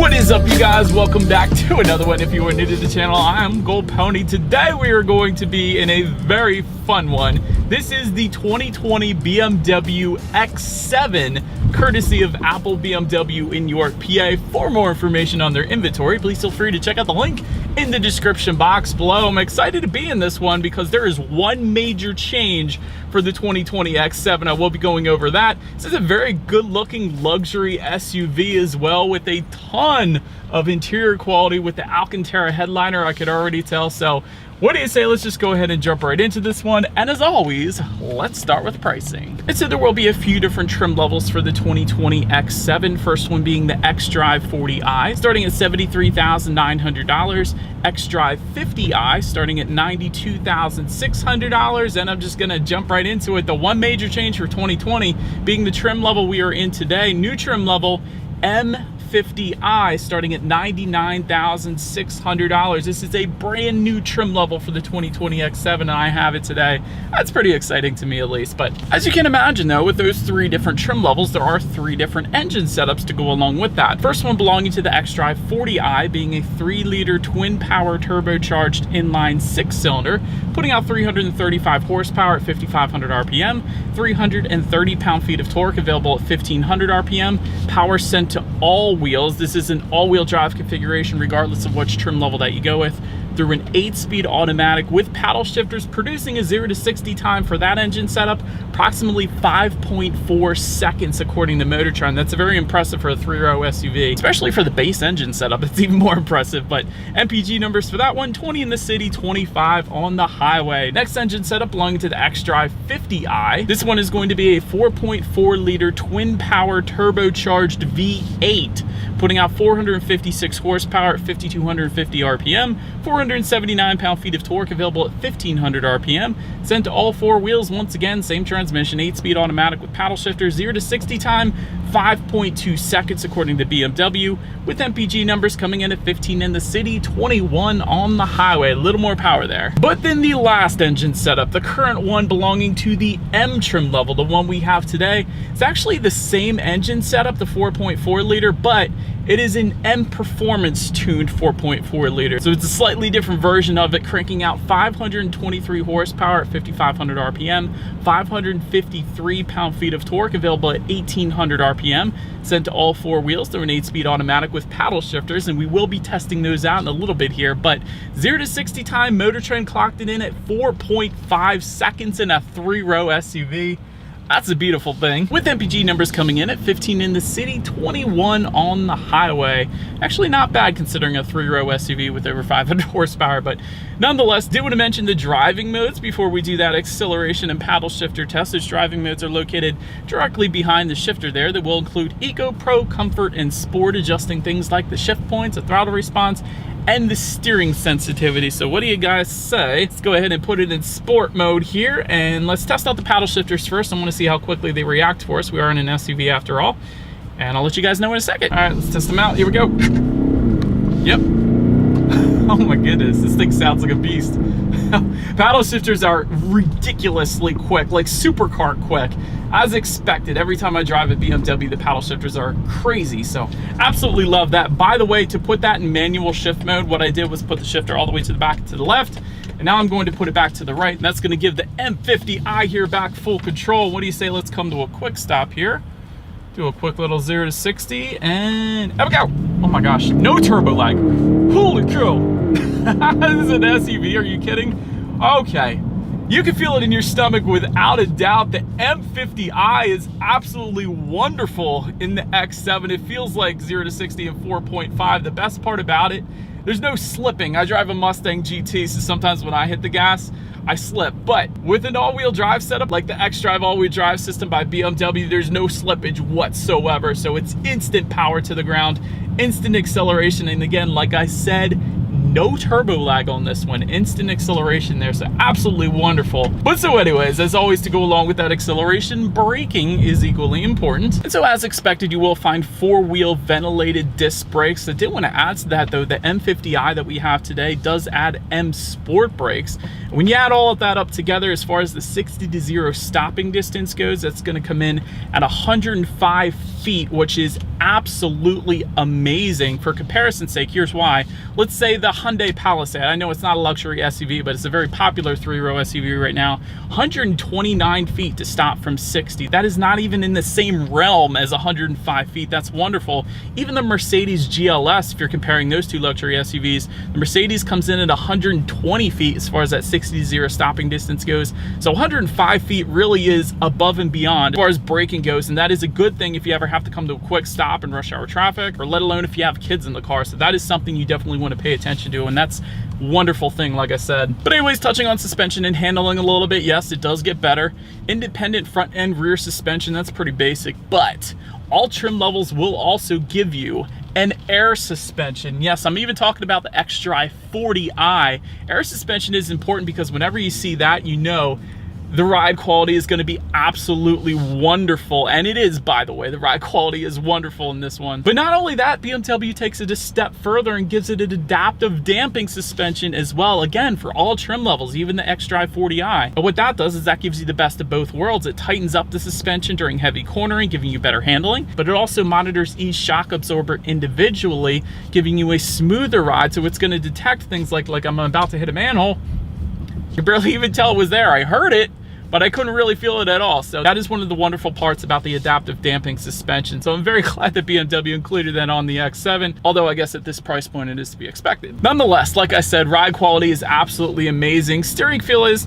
What is up, you guys? Welcome back to another one. If you are new to the channel, I'm Gold Pony. Today we are going to be in a very fun one. This is the 2020 BMW X7, courtesy of Apple BMW in York, PA. For more information on their inventory, please feel free to check out the link in the description box below. I'm excited to be in this one because there is one major change for the 2020 X7. I will be going over that. This is a very good looking luxury SUV as well, with a ton of interior quality with the Alcantara headliner, I could already tell. So what do you say, let's just go ahead and jump right into this one. And as always, let's start with pricing. And so there will be a few different trim levels for the 2020 X7. First one being the xDrive 40i, starting at $73,900. xDrive 50i, starting at $92,600. And I'm just gonna jump right into it. The one major change for 2020 being the trim level we are in today. New trim level, M50i, starting at $99,600. This is a brand new trim level for the 2020 X7, and I have it today. That's pretty exciting to me, at least. But as you can imagine, though, with those three different trim levels, there are three different engine setups to go along with that. First one belonging to the xDrive 40i, being a 3-liter twin-power turbocharged inline 6-cylinder, putting out 335 horsepower at 5,500 RPM, 330 pound-feet of torque, available at 1,500 RPM, power sent to all wheels. This is an all-wheel drive configuration regardless of which trim level that you go with, through an 8-speed automatic with paddle shifters, producing a 0 to 60 time for that engine setup approximately 5.4 seconds according to Motor Trend. That's very impressive for a 3-row SUV, especially for the base engine setup. It's even more impressive. But MPG numbers for that one: 20 in the city, 25 on the highway. Next engine setup belonging to the xDrive 50i. This one is going to be a 4.4 liter twin power turbocharged V8, putting out 456 horsepower at 5,250 RPM, 479 pound-feet of torque, available at 1,500 RPM, sent to all four wheels. Once again, same transmission, 8-speed automatic with paddle shifters, 0 to 60 time, 5.2 seconds according to BMW, with MPG numbers coming in at 15 in the city, 21 on the highway. A little more power there. But then the last engine setup, the current one belonging to the M trim level, the one we have today, it's actually the same engine setup, the 4.4 liter, but it is an M Performance tuned 4.4 liter. So it's a slightly different version of it, cranking out 523 horsepower at 5,500 RPM, 553 pound-feet of torque, available at 1,800 RPM, sent to all four wheels through an 8-speed automatic with paddle shifters, and we will be testing those out in a little bit here. But 0 to 60 time, Motor Trend clocked it in at 4.5 seconds in a 3-row SUV. That's a beautiful thing. With MPG numbers coming in at 15 in the city, 21 on the highway. Actually not bad considering a 3-row SUV with over 500 horsepower, but nonetheless, did want to mention the driving modes before we do that acceleration and paddle shifter test. Those driving modes are located directly behind the shifter there. That will include Eco, Pro, Comfort, and Sport, adjusting things like the shift points, the throttle response, and the steering sensitivity. So what do you guys say? Let's go ahead and put it in sport mode here, and let's test out the paddle shifters first. I want to see how quickly they react for us. We are in an SUV after all, and I'll let you guys know in a second. All right, let's test them out. Here we go. Yep. Oh my goodness, this thing sounds like a beast. Paddle shifters are ridiculously quick, like supercar quick. As expected, every time I drive a BMW, the paddle shifters are crazy, so absolutely love that. By the way, to put that in manual shift mode, what I did was put the shifter all the way to the back and to the left, and now I'm going to put it back to the right, and that's going to give the M50i here back full control. What do you say, let's come to a quick stop here. Do a quick little 0 to 60, and there we go. Oh my gosh, no turbo lag. Holy cow. This is an SUV, are you kidding? Okay. You can feel it in your stomach without a doubt. The M50i is absolutely wonderful in the X7. It feels like 0 to 60 in 4.5. The best part about it, there's no slipping. I drive a Mustang GT, so sometimes when I hit the gas, I slip. But with an all-wheel drive setup like the xDrive all-wheel drive system by BMW, there's no slippage whatsoever. So it's instant power to the ground, instant acceleration, and again, like I said, no turbo lag on this one, instant acceleration there, so absolutely wonderful. But so anyways, as always, to go along with that acceleration, braking is equally important. And so as expected, you will find 4-wheel ventilated disc brakes. I did want to add to that though, the M50i that we have today does add M Sport brakes. When you add all of that up together, as far as the 60 to 0 stopping distance goes, that's going to come in at 105 feet, which is absolutely amazing. For comparison's sake, here's why. Let's say the Hyundai Palisade. I know it's not a luxury SUV, but it's a very popular 3-row SUV right now. 129 feet to stop from 60. That is not even in the same realm as 105 feet. That's wonderful. Even the Mercedes GLS, if you're comparing those two luxury SUVs, the Mercedes comes in at 120 feet as far as that 60 to 0 stopping distance goes. So 105 feet really is above and beyond as far as braking goes, and that is a good thing if you ever have to come to a quick stop in rush hour traffic, or let alone if you have kids in the car. So that is something you definitely want to pay attention to, and that's a wonderful thing, like I said. But anyways, touching on suspension and handling a little bit, yes, it does get better. Independent front and rear suspension, that's pretty basic, but all trim levels will also give you an air suspension. Yes, I'm even talking about the xDrive 40i. Air suspension is important because whenever you see that, you know the ride quality is going to be absolutely wonderful. And it is, by the way, the ride quality is wonderful in this one. But not only that, BMW takes it a step further and gives it an adaptive damping suspension as well, again, for all trim levels, even the xDrive 40i. But what that does is that gives you the best of both worlds. It tightens up the suspension during heavy cornering, giving you better handling, but it also monitors each shock absorber individually, giving you a smoother ride. So it's going to detect things like I'm about to hit a manhole. You can barely even tell it was there. I heard it, but I couldn't really feel it at all. So that is one of the wonderful parts about the adaptive damping suspension. So I'm very glad that BMW included that on the X7, although I guess at this price point it is to be expected. Nonetheless, like I said, ride quality is absolutely amazing. Steering feel is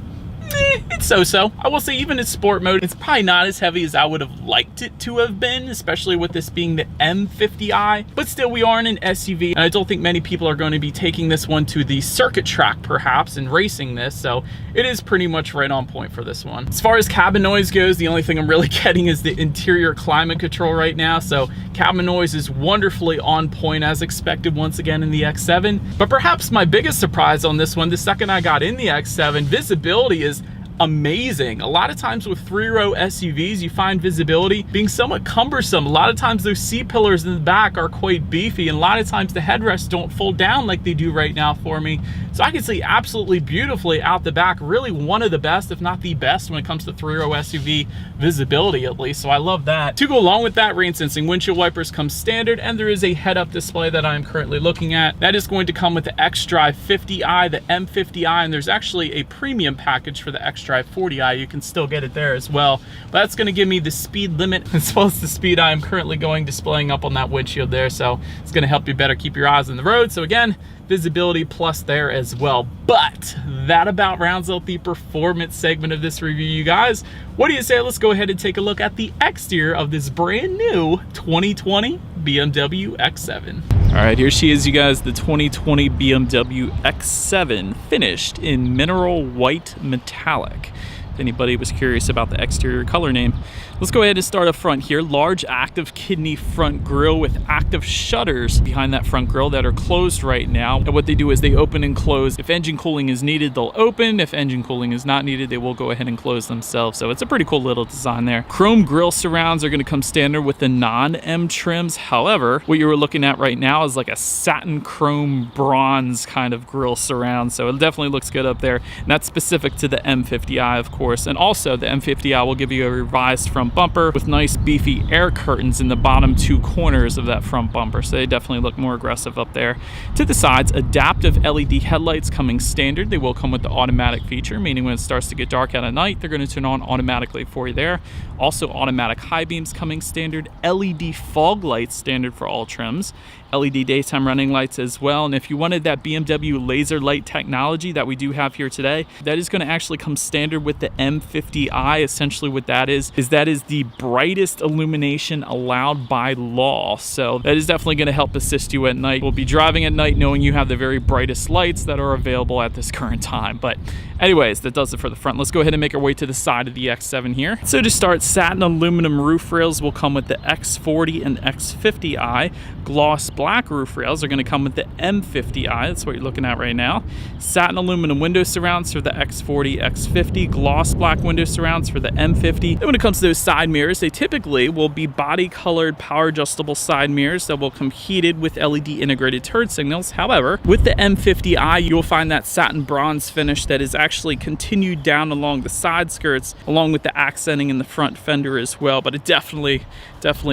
it's so-so. I will say even in sport mode, it's probably not as heavy as I would have liked it to have been, especially with this being the M50i, but still we are in an SUV, and I don't think many people are going to be taking this one to the circuit track perhaps and racing this, so it is pretty much right on point for this one. As far as cabin noise goes, the only thing I'm really getting is the interior climate control right now, so cabin noise is wonderfully on point as expected once again in the X7, but perhaps my biggest surprise on this one, the second I got in the X7, visibility is amazing. A lot of times with 3-row SUVs, you find visibility being somewhat cumbersome. A lot of times those seat pillars in the back are quite beefy, and a lot of times the headrests don't fold down like they do right now for me. So I can see absolutely beautifully out the back, really one of the best, if not the best, when it comes to 3-row SUV visibility at least. So I love that. To go along with that, rain sensing windshield wipers come standard, and there is a head-up display that I'm currently looking at. That is going to come with the xDrive 50i, the M50i, and there's actually a premium package for the xDrive 40i. You can still get it there as well. But that's going to give me the speed limit as well as the speed I am currently going displaying up on that windshield there. So it's going to help you better keep your eyes on the road. So again, visibility plus there as well. But that about rounds out the performance segment of this review, you guys. What do you say? Let's go ahead and take a look at the exterior of this brand new 2020 BMW X7. All right, here she is, you guys, the 2020 BMW X7, finished in mineral white metallic. If anybody was curious about the exterior color name. Let's go ahead and start up front here. Large active kidney front grille with active shutters behind that front grille that are closed right now. And what they do is they open and close. If engine cooling is needed, they'll open. If engine cooling is not needed, they will go ahead and close themselves. So it's a pretty cool little design there. Chrome grille surrounds are going to come standard with the non-M trims. However, what you were looking at right now is like a satin chrome bronze kind of grille surround. So it definitely looks good up there. And that's specific to the M50i, of course. And also the M50i will give you a revised front bumper with nice beefy air curtains in the bottom two corners of that front bumper, so they definitely look more aggressive up there. To the sides, adaptive LED headlights coming standard. They will come with the automatic feature, meaning when it starts to get dark out at night, they're going to turn on automatically for you there. Also automatic high beams coming standard, LED fog lights standard for all trims, LED daytime running lights as well. And if you wanted that BMW laser light technology that we do have here today, that is going to actually come standard with the M50i. Essentially what that is the brightest illumination allowed by law. So that is definitely going to help assist you at night. We'll be driving at night knowing you have the very brightest lights that are available at this current time. But anyways, that does it for the front. Let's go ahead and make our way to the side of the X7 here. So to start, satin aluminum roof rails will come with the X40 and X50i. Gloss black roof rails are going to come with the M50i. That's what you're looking at right now. Satin aluminum window surrounds for the X40, X50. Gloss black window surrounds for the M50. Then when it comes to those side mirrors, they typically will be body colored power adjustable side mirrors that will come heated with LED integrated turn signals. However, with the M50i, you'll find that satin bronze finish that is actually continued down along the side skirts, along with the accenting in the front fender as well. But it definitely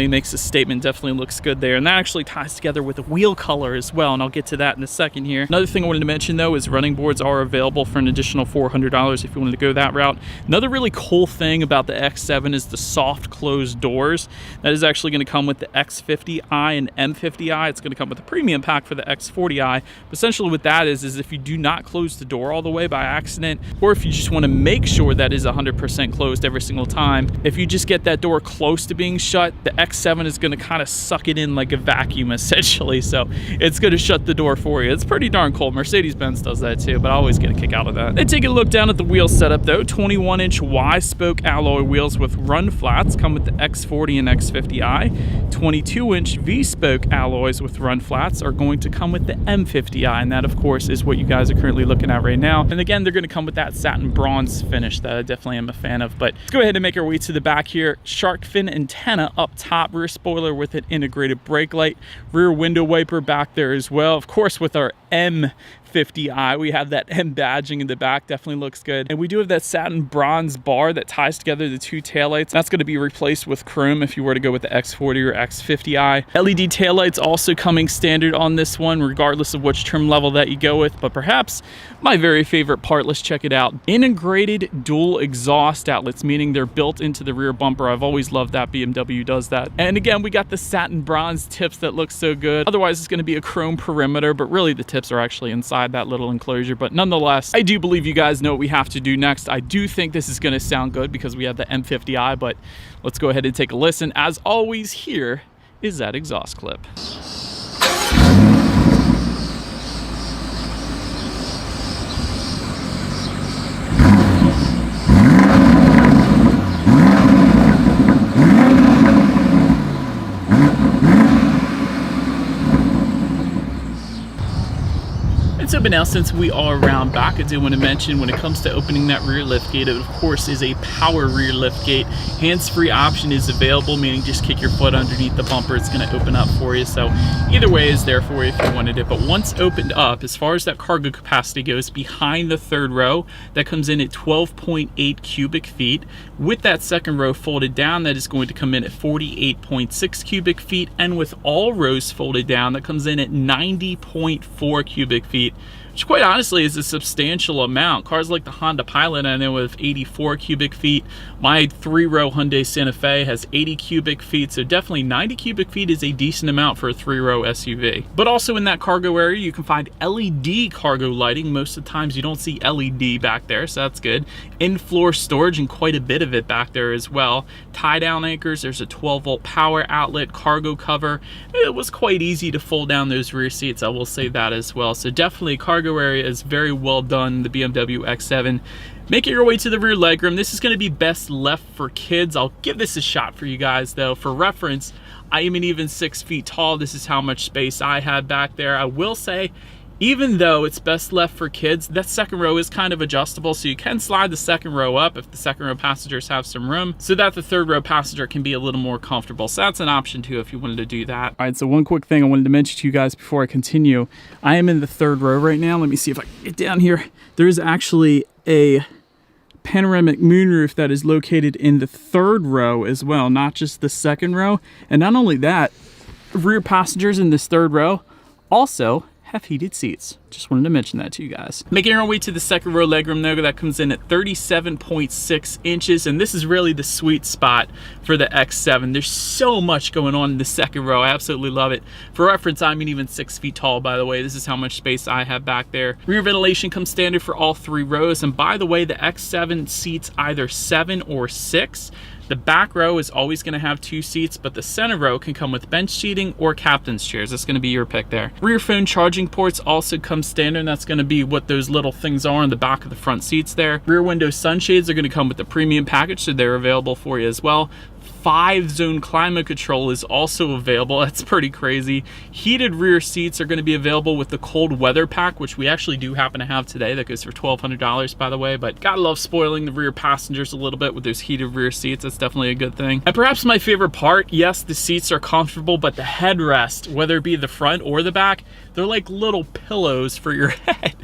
makes a statement, definitely looks good there. And that actually ties together with the wheel color as well, and I'll get to that in a second here. Another thing I wanted to mention though is running boards are available for an additional $400 if you wanted to go that route. Another really cool thing about the X7 is the soft closed doors. That is actually going to come with the X50i and M50i. It's going to come with a premium pack for the X40i. But essentially what that is if you do not close the door all the way by accident, or if you just want to make sure that is 100% closed every single time, if you just get that door close to being shut, the X7 is going to kind of suck it in like a vacuum essentially. So it's going to shut the door for you. It's pretty darn cool. Mercedes-Benz does that too, but I always get a kick out of that. Then take a look down at the wheel setup though. 21-inch Y-spoke alloy wheels with run flats come with the X40 and X50i. 22-inch V-spoke alloys with run flats are going to come with the M50i, and that of course is what you guys are currently looking at right now. And again, they're going to come with that satin bronze finish that I definitely am a fan of. But let's go ahead and make our way to the back here. Shark fin antenna up top, rear spoiler with an integrated brake light, rear window wiper back there as well. Of course, with our M50i, we have that M badging in the back, definitely looks good. And we do have that satin bronze bar that ties together the two taillights. That's going to be replaced with chrome if you were to go with the X40 or X50i. LED taillights also coming standard on this one, regardless of which trim level that you go with. But perhaps my very favorite part, let's check it out. Integrated dual exhaust outlets, meaning they're built into the rear bumper. I've always loved that BMW does that. And again, we got the satin bronze tips that look so good. Otherwise, it's going to be a chrome perimeter, but really the tips are actually inside that little enclosure. But nonetheless, I do believe you guys know what we have to do next. I do think this is going to sound good because we have the M50i, but let's go ahead and take a listen. As always, here is that exhaust clip. But now, since we are around back, I do want to mention when it comes to opening that rear lift gate, it of course is a power rear lift gate. Hands-free option is available, meaning just kick your foot underneath the bumper, it's going to open up for you. So either way is there for you if you wanted it. But once opened up, as far as that cargo capacity goes, behind the third row, that comes in at 12.8 cubic feet. With that second row folded down, that is going to come in at 48.6 cubic feet. And with all rows folded down, that comes in at 90.4 cubic feet. Which quite honestly is a substantial amount. Cars like the Honda Pilot, I know, with 84 cubic feet. My 3-row Hyundai Santa Fe has 80 cubic feet, so definitely 90 cubic feet is a decent amount for a 3-row SUV. But also in that cargo area, you can find LED cargo lighting. Most of the times you don't see LED back there, so that's good. In-floor storage, and quite a bit of it back there as well. Tie-down anchors, there's a 12-volt power outlet, cargo cover. It was quite easy to fold down those rear seats, I will say that as well. So definitely cargo area is very well done, the BMW X7. Making your way to the rear legroom, this is going to be best left for kids. I'll give this a shot for you guys though. For reference, I am an even 6 feet tall. This is how much space I had back there. I will say, even though it's best left for kids, that second row is kind of adjustable, so you can slide the second row up if the second row passengers have some room, so that the third row passenger can be a little more comfortable. So that's an option too if you wanted to do that. All right, so one quick thing I wanted to mention to you guys before I continue. I am in the third row right now. Let me see if I can get down here. There is actually a panoramic moonroof that is located in the third row as well, not just the second row. And not only that, rear passengers in this third row also have heated seats. Just wanted to mention that to you guys. Making our way to the second row legroom though, that comes in at 37.6 inches, and this is really the sweet spot for the X7. There's so much going on in the second row. I absolutely love it. For reference, I'm even 6 feet tall, by the way. This is how much space I have back there. Rear ventilation comes standard for all 3 rows, and by the way, the X7 seats either 7 or 6. The back row is always going to have 2 seats, but the center row can come with bench seating or captain's chairs. That's going to be your pick there. Rear phone charging ports also come standard. That's going to be what those little things are on the back of the front seats there. Rear window sunshades are going to come with the premium package, so they're available for you as well. 5-zone climate control is also available. That's pretty crazy. Heated rear seats are going to be available with the cold weather pack, which we actually do happen to have today. That goes for $1,200, by the way, but gotta love spoiling the rear passengers a little bit with those heated rear seats. That's definitely a good thing. And perhaps my favorite part, yes, the seats are comfortable, but the headrest, whether it be the front or the back, they're like little pillows for your head.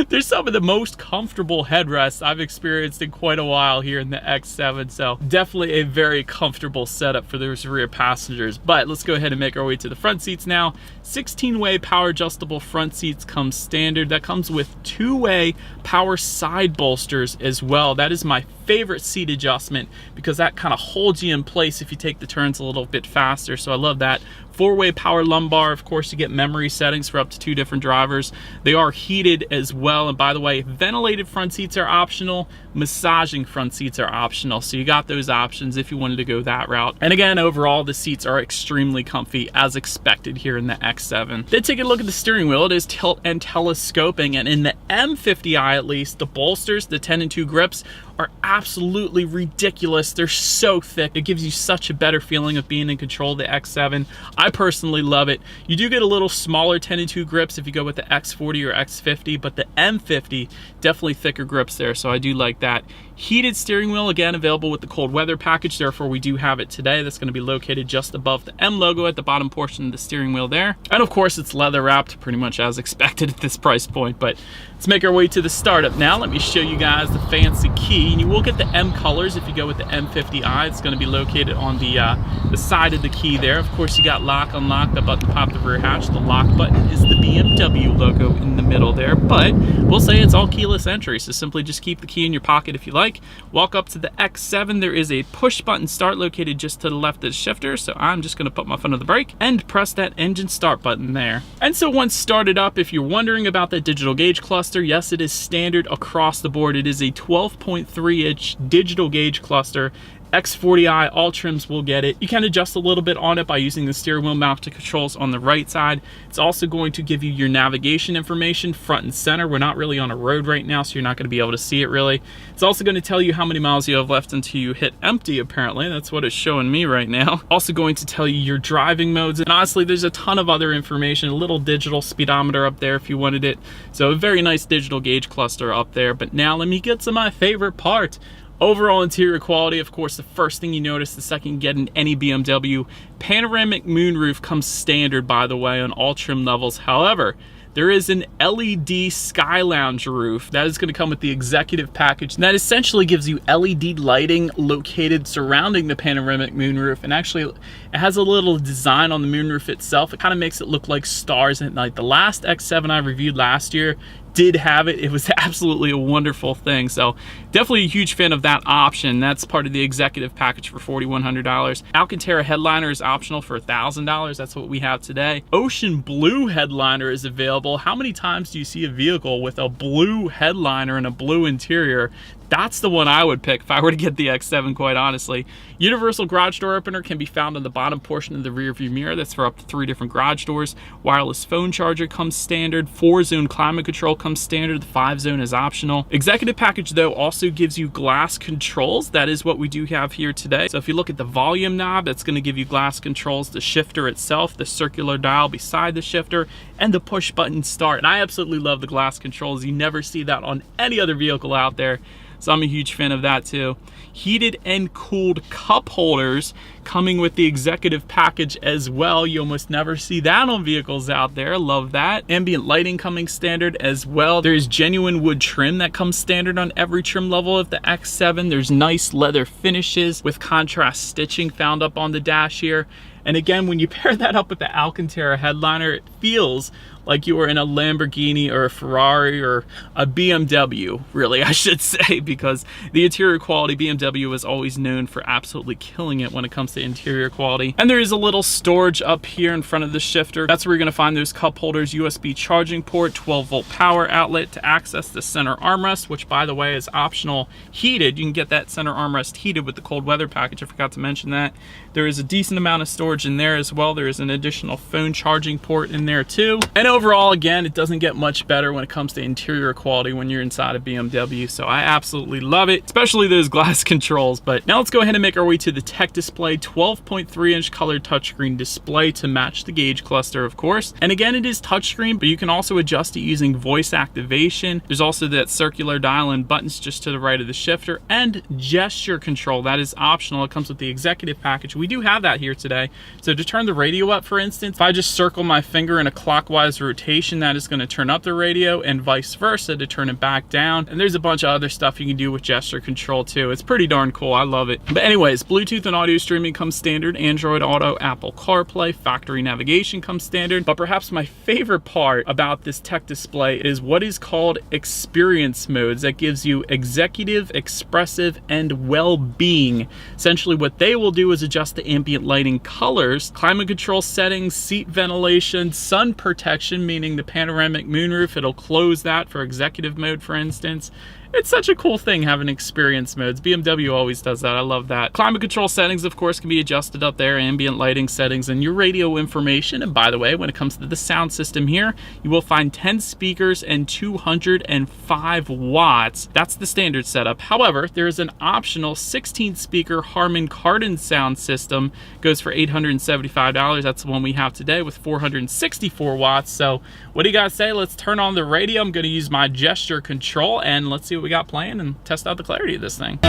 They're some of the most comfortable headrests I've experienced in quite a while here in the X7, so definitely a very comfortable setup for those rear passengers. But let's go ahead and make our way to the front seats now. 16-way power adjustable front seats come standard. That comes with 2-way power side bolsters as well. That is my favorite seat adjustment because that kind of holds you in place if you take the turns a little bit faster, so I love that. 4-way power lumbar, of course, you get memory settings for up to 2 different drivers. They are heated as well, and by the way, ventilated front seats are optional, massaging front seats are optional, so you got those options if you wanted to go that route. And again, overall, the seats are extremely comfy as expected here in the X7. Then take a look at the steering wheel. It is tilt and telescoping, and in the M50i at least, the bolsters, the 10 and 2 grips, are absolutely ridiculous. They're so thick. It gives you such a better feeling of being in control of the X7. I personally love it. You do get a little smaller 10 and 2 grips if you go with the X40 or X50, but the M50, definitely thicker grips there, so I do like that. Heated steering wheel, again, available with the cold weather package, therefore we do have it today. That's going to be located just above the M logo at the bottom portion of the steering wheel there. And of course, it's leather wrapped, pretty much as expected at this price point. But let's make our way to the startup now. Let me show you guys the fancy key. And you will get the M colors if you go with the M50i. It's going to be located on the side of the key there. Of course, you got lock, unlock, the button pop the rear hatch. The lock button is the BMW logo in the middle there, but we'll say it's all keyless entry, so simply just keep the key in your pocket if you like. Walk up to the X7. There is a push button start located just to the left of the shifter, so I'm just going to put my foot on the brake and press that engine start button there. And so once started up, if you're wondering about that digital gauge cluster, yes, it is standard across the board. It is a 12.3-inch digital gauge cluster. X40i, all trims will get it. You can adjust a little bit on it by using the steering wheel mounted controls on the right side. It's also going to give you your navigation information front and center. We're not really on a road right now, so you're not going to be able to see it really. It's also going to tell you how many miles you have left until you hit empty, apparently. That's what it's showing me right now. Also going to tell you your driving modes. And honestly, there's a ton of other information. A little digital speedometer up there if you wanted it. So a very nice digital gauge cluster up there. But now let me get to my favorite part. Overall interior quality, of course, the first thing you notice the second you get in any BMW, panoramic moonroof comes standard, by the way, on all trim levels. However, there is an LED Sky Lounge roof that is going to come with the executive package. And that essentially gives you LED lighting located surrounding the panoramic moonroof. And actually, it has a little design on the moonroof itself. It kind of makes it look like stars at night. The last X7 I reviewed last year did have it. It was absolutely a wonderful thing. So definitely a huge fan of that option. That's part of the executive package for $4,100. Alcantara headliner is optional for $1,000. That's what we have today. Ocean blue headliner is available. How many times do you see a vehicle with a blue headliner and a blue interior? That's the one I would pick if I were to get the X7, quite honestly. Universal garage door opener can be found on the bottom portion of the rear view mirror. That's for up to 3 different garage doors. Wireless phone charger comes standard. 4-zone climate control comes standard. The 5-zone is optional. Executive package, though, also gives you glass controls. That is what we do have here today. So if you look at the volume knob, that's going to give you glass controls, the shifter itself, the circular dial beside the shifter, and the push button start. And I absolutely love the glass controls. You never see that on any other vehicle out there. So I'm a huge fan of that too. Heated and cooled cup holders coming with the executive package as well. You almost never see that on vehicles out there. Love that. Ambient lighting coming standard as well. There's genuine wood trim that comes standard on every trim level of the X7. There's nice leather finishes with contrast stitching found up on the dash here. And again, when you pair that up with the Alcantara headliner, it feels like you were in a Lamborghini or a Ferrari or a BMW, really, I should say, because the interior quality, BMW is always known for absolutely killing it when it comes to interior quality. And there is a little storage up here in front of the shifter. That's where you're gonna find those cup holders, USB charging port, 12-volt power outlet to access the center armrest, which by the way is optional heated. You can get that center armrest heated with the cold weather package. I forgot to mention that. There is a decent amount of storage in there as well. There is an additional phone charging port in there too. And overall, again, it doesn't get much better when it comes to interior quality when you're inside a BMW, so I absolutely love it, especially those glass controls. But now let's go ahead and make our way to the tech display. 12.3-inch colored touchscreen display to match the gauge cluster, of course. And again, it is touchscreen, but you can also adjust it using voice activation. There's also that circular dial and buttons just to the right of the shifter, and gesture control. That is optional. It comes with the executive package. We do have that here today. So to turn the radio up, for instance, if I just circle my finger in a clockwise rotation, that is going to turn up the radio, and vice versa to turn it back down. And there's a bunch of other stuff you can do with gesture control too. It's pretty darn cool. I love it. But anyways, Bluetooth and audio streaming comes standard. Android Auto, Apple CarPlay, factory navigation comes standard. But perhaps my favorite part about this tech display is what is called experience modes. That gives you executive, expressive, and well-being. Essentially what they will do is adjust the ambient lighting colors, climate control settings, seat ventilation, sun protection, meaning the panoramic moonroof, it'll close that for executive mode, for instance. It's such a cool thing having experience modes. BMW always does that. I love that. Climate control settings, of course, can be adjusted up there, ambient lighting settings, and your radio information. And by the way, when it comes to the sound system here, you will find 10 speakers and 205 watts. That's the standard setup. However, there is an optional 16-speaker Harman Kardon sound system. Goes for $875. That's the one we have today with 464 watts. So what do you guys say? Let's turn on the radio. I'm going to use my gesture control, and let's see what we got playing and test out the clarity of this thing.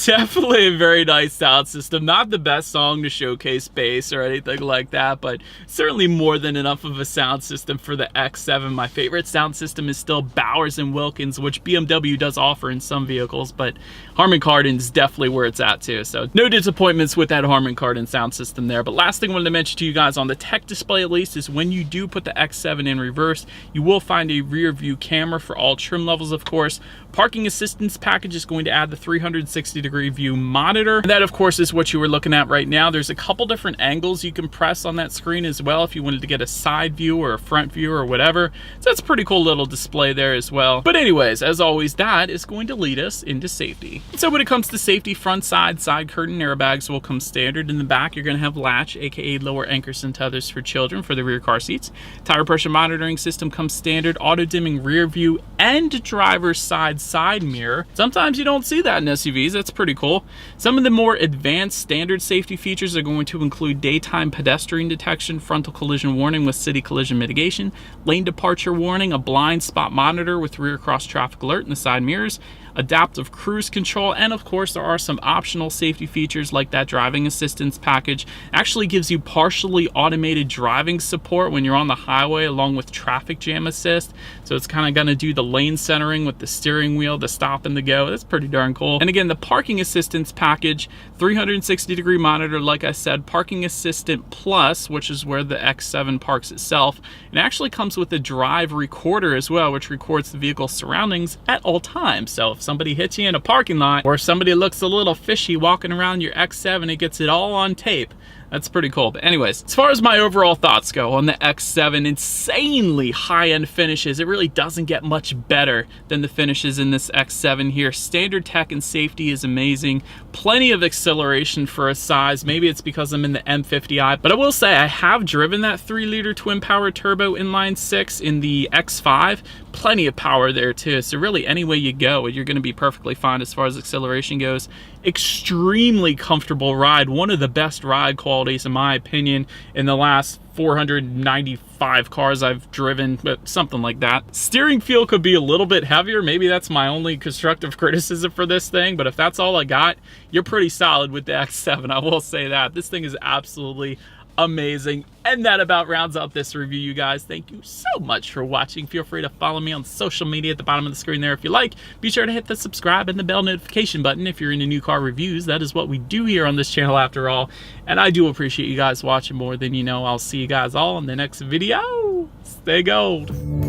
Definitely a very nice sound system. Not the best song to showcase bass or anything like that, but certainly more than enough of a sound system for the X7. My favorite sound system is still Bowers & Wilkins, which BMW does offer in some vehicles, but Harman Kardon is definitely where it's at too. So no disappointments with that Harman Kardon sound system there. But last thing I wanted to mention to you guys on the tech display at least is when you do put the X7 in reverse, you will find a rear view camera for all trim levels, of course. Parking assistance package is going to add the 360-degree view monitor. And that, of course, is what you were looking at right now. There's a couple different angles you can press on that screen as well if you wanted to get a side view or a front view or whatever. So that's a pretty cool little display there as well. But anyways, as always, that is going to lead us into safety. So when it comes to safety, front side curtain airbags will come standard. In the back, you're going to have latch, aka lower anchors and tethers for children for the rear car seats. Tire pressure monitoring system comes standard. Auto dimming rear view and driver's side mirror. Sometimes you don't see that in SUVs. That's pretty cool. Some of the more advanced standard safety features are going to include daytime pedestrian detection, frontal collision warning with city collision mitigation, lane departure warning, a blind spot monitor with rear cross traffic alert in the side mirrors, adaptive cruise control, and of course there are some optional safety features like that driving assistance package. Actually gives you partially automated driving support when you're on the highway, along with traffic jam assist. So it's kind of going to do the lane centering with the steering wheel, the stop and the go. That's pretty darn cool. And again, the parking assistance package, 360-degree monitor, like I said, parking assistant plus, which is where the X7 parks itself. It actually comes with a drive recorder as well, which records the vehicle's surroundings at all times. So if somebody hits you in a parking lot, or if somebody looks a little fishy walking around your X7, it gets it all on tape. That's pretty cool. But anyways, as far as my overall thoughts go on the X7, insanely high-end finishes. It really doesn't get much better than the finishes in this X7 here. Standard tech and safety is amazing. Plenty of acceleration for a size. Maybe it's because I'm in the M50i, but I will say I have driven that 3-liter twin-power turbo inline 6 in the X5. Plenty of power there too. So really, any way you go, you're going to be perfectly fine as far as acceleration goes. Extremely comfortable ride. One of the best ride qualities qualities, in my opinion, in the last 495 cars I've driven, but something like that. Steering feel could be a little bit heavier. Maybe that's my only constructive criticism for this thing, but if that's all I got, you're pretty solid with the X7. I will say that. This thing is absolutely amazing. And that about rounds out this review, you guys. Thank you so much for watching. Feel free to follow me on social media at the bottom of the screen there if you like. Be sure to hit the subscribe and the bell notification button if you're into new car reviews. That is what we do here on this channel after all. And I do appreciate you guys watching more than you know. I'll see you guys all in the next video. Stay gold.